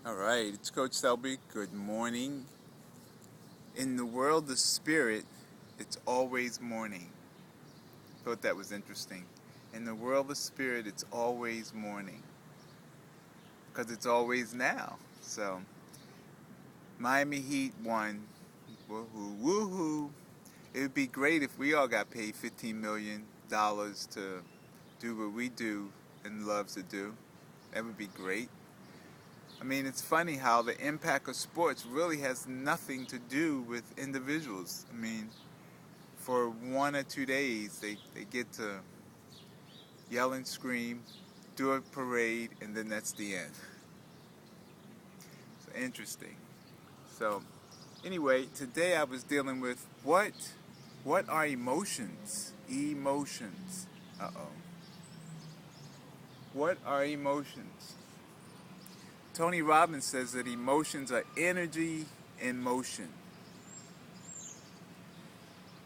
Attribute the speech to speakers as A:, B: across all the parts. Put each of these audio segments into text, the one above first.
A: All right, it's Coach Selby. Good morning. In the world of spirit, it's always morning. Thought that was interesting. In the world of spirit, it's always morning because it's always now. So, Miami Heat won. Woohoo, woohoo. It would be great if we all got paid $15 million to do what we do and love to do. That would be great. I mean, it's funny how the impact of sports really has nothing to do with individuals. I mean, for 1 or 2 days, they get to yell and scream, do a parade, and then that's the end. So interesting. So, anyway, today I was dealing with what are emotions? Emotions. Uh-oh. What are emotions? Tony Robbins says that emotions are energy in motion.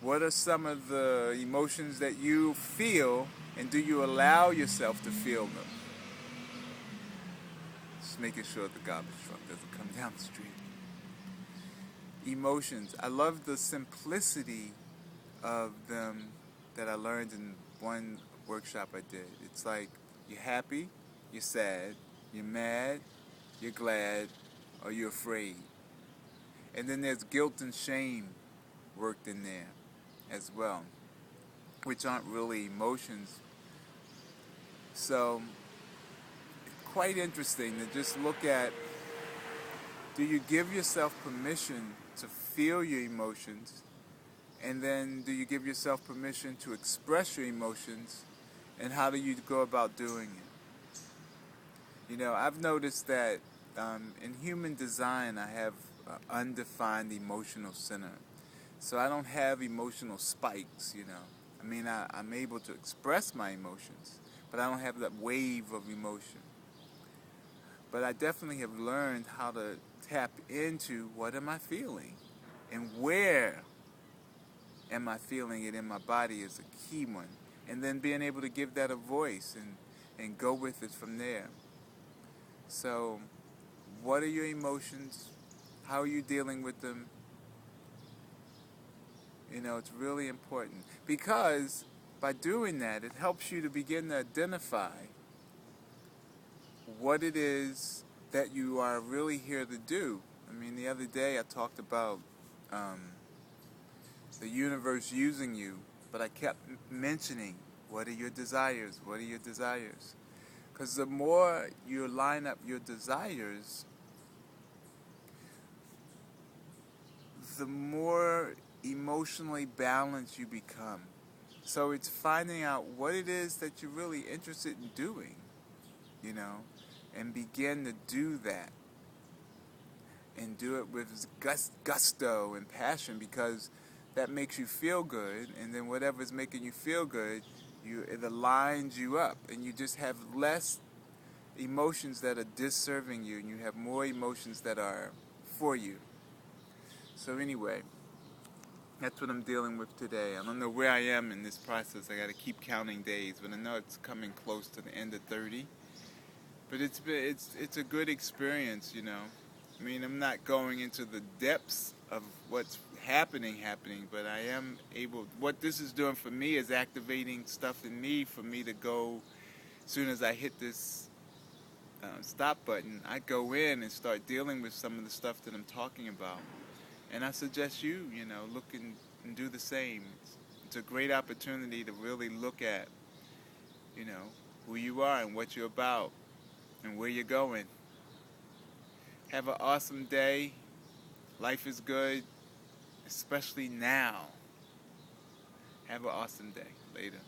A: What are some of the emotions that you feel, and do you allow yourself to feel them? Just making sure the garbage truck doesn't come down the street. Emotions. I love the simplicity of them that I learned in one workshop I did. It's like you're happy, you're sad, you're mad, you're glad, or you're afraid. And then there's guilt and shame worked in there as well, which aren't really emotions. So, quite interesting to just look at, do you give yourself permission to feel your emotions? And then do you give yourself permission to express your emotions? And how do you go about doing it? You know, I've noticed that in human design, I have an undefined emotional center. So I don't have emotional spikes, you know. I mean, I'm able to express my emotions, but I don't have that wave of emotion. But I definitely have learned how to tap into what am I feeling and where am I feeling it in my body is a key one. And then being able to give that a voice and go with it from there. So, what are your emotions? How are you dealing with them? You know, it's really important because by doing that, it helps you to begin to identify what it is that you are really here to do. I mean, the other day I talked about the universe using you, but I kept mentioning, what are your desires? What are your desires? Because the more you line up your desires, the more emotionally balanced you become. So it's finding out what it is that you're really interested in doing, you know, and begin to do that. And do it with gusto and passion, because that makes you feel good, and then whatever's making you feel good, it aligns you up, and you just have less emotions that are disserving you, and you have more emotions that are for you. So anyway, that's what I'm dealing with today. I don't know where I am in this process. I got to keep counting days, but I know it's coming close to the end of 30. But it's a good experience, you know. I mean, I'm not going into the depths of what's happening, but I am able, what this is doing for me is activating stuff in me for me to go, as soon as I hit this stop button, I go in and start dealing with some of the stuff that I'm talking about. And I suggest you know, look and do the same. It's a great opportunity to really look at, you know, who you are and what you're about and where you're going. Have an awesome day. Life is good, especially now. Have an awesome day. Later.